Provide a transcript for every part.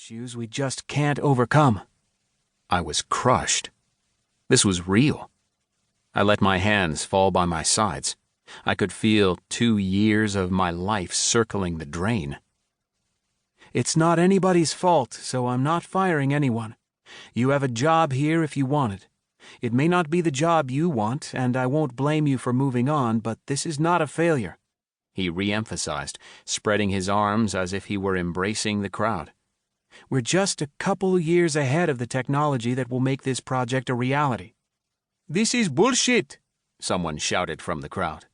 issues we just can't overcome. I was crushed. This was real. I let my hands fall by my sides. I could feel 2 years of my life circling the drain. It's not anybody's fault, so I'm not firing anyone. You have a job here if you want it. It may not be the job you want, and I won't blame you for moving on, but this is not a failure, he re-emphasized, spreading his arms as if he were embracing the crowd. We're just a couple years ahead of the technology that will make this project a reality. This is bullshit, someone shouted from the crowd.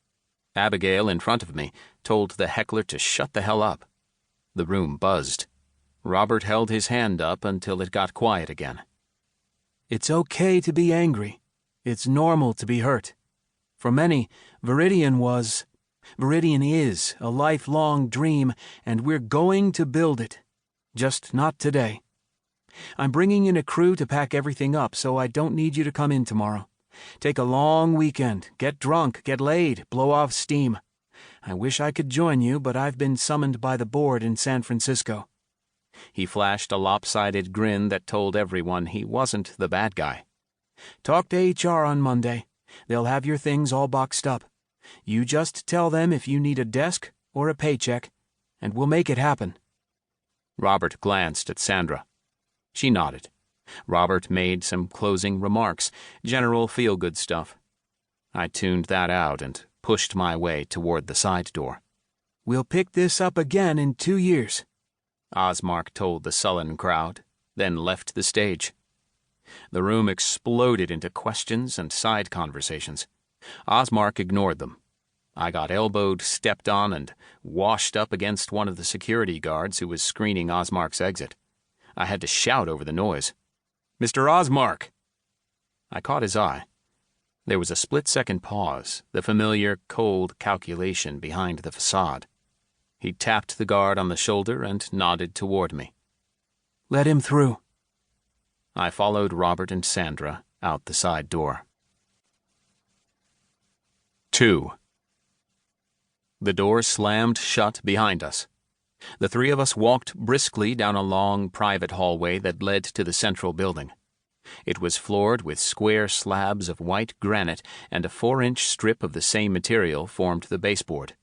Abigail, in front of me, told the heckler to shut the hell up. The room buzzed. Robert held his hand up until it got quiet again. It's okay to be angry. It's normal to be hurt. For many, Viridian is a lifelong dream, and we're going to build it. Just not today. I'm bringing in a crew to pack everything up, so I don't need you to come in tomorrow. Take a long weekend, get drunk, get laid, blow off steam. I wish I could join you, but I've been summoned by the board in San Francisco. He flashed a lopsided grin that told everyone he wasn't the bad guy. Talk to HR on Monday. They'll have your things all boxed up. You just tell them if you need a desk or a paycheck, and we'll make it happen. Robert glanced at Sandra. She nodded. Robert made some closing remarks, general feel-good stuff. I tuned that out and pushed my way toward the side door. We'll pick this up again in 2 years, Osmark told the sullen crowd, then left the stage. The room exploded into questions and side conversations. Osmark ignored them. I got elbowed, stepped on, and washed up against one of the security guards who was screening Osmark's exit. I had to shout over the noise. Mr. Osmark! I caught his eye. There was a split-second pause, the familiar, cold calculation behind the facade. He tapped the guard on the shoulder and nodded toward me. Let him through. I followed Robert and Sandra out the side door. 2. The door slammed shut behind us. The three of us walked briskly down a long, private hallway that led to the central building. It was floored with square slabs of white granite, and a 4-inch strip of the same material formed the baseboard.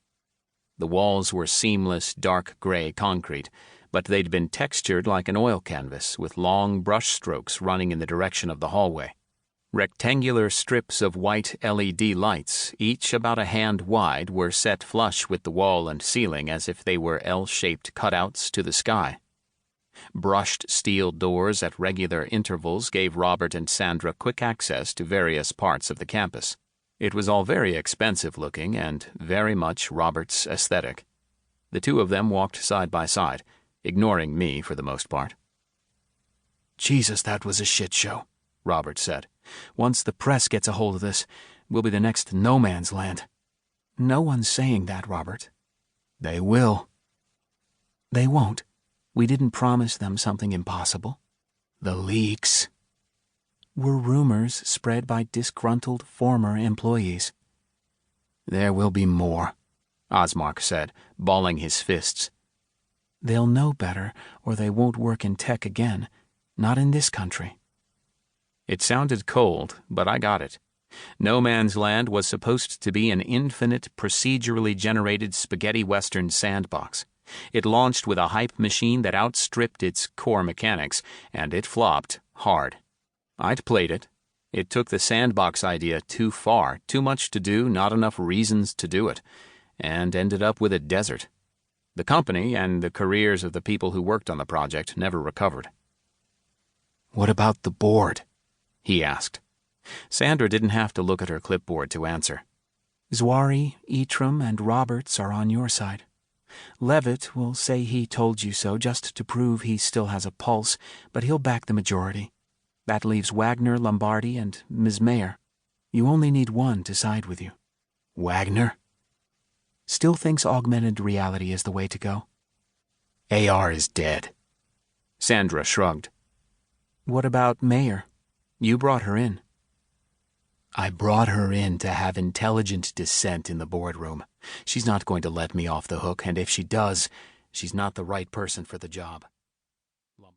The walls were seamless, dark gray concrete, but they'd been textured like an oil canvas, with long brush strokes running in the direction of the hallway. Rectangular strips of white LED lights, each about a hand wide, were set flush with the wall and ceiling as if they were L-shaped cutouts to the sky. Brushed steel doors at regular intervals gave Robert and Sandra quick access to various parts of the campus. It was all very expensive-looking and very much Robert's aesthetic. The two of them walked side by side, ignoring me for the most part. Jesus, that was a shit show, Robert said. Once the press gets a hold of this, we'll be the next no man's land. No one's saying that, Robert. They will. They won't. We didn't promise them something impossible. The leaks were rumors spread by disgruntled former employees. There will be more, Osmark said, balling his fists. They'll know better, or they won't work in tech again. Not in this country. It sounded cold, but I got it. No Man's Land was supposed to be an infinite, procedurally generated spaghetti western sandbox. It launched with a hype machine that outstripped its core mechanics, and it flopped hard. I'd played it. It took the sandbox idea too far, too much to do, not enough reasons to do it, and ended up with a desert. The company and the careers of the people who worked on the project never recovered. What about the board? He asked. Sandra didn't have to look at her clipboard to answer. Zwari, Eitram, and Roberts are on your side. Levitt will say he told you so just to prove he still has a pulse, but he'll back the majority. That leaves Wagner, Lombardi, and Ms. Mayer. You only need one to side with you. Wagner? Still thinks augmented reality is the way to go. AR is dead. Sandra shrugged. What about Mayer? You brought her in. I brought her in to have intelligent dissent in the boardroom. She's not going to let me off the hook, and if she does, she's not the right person for the job.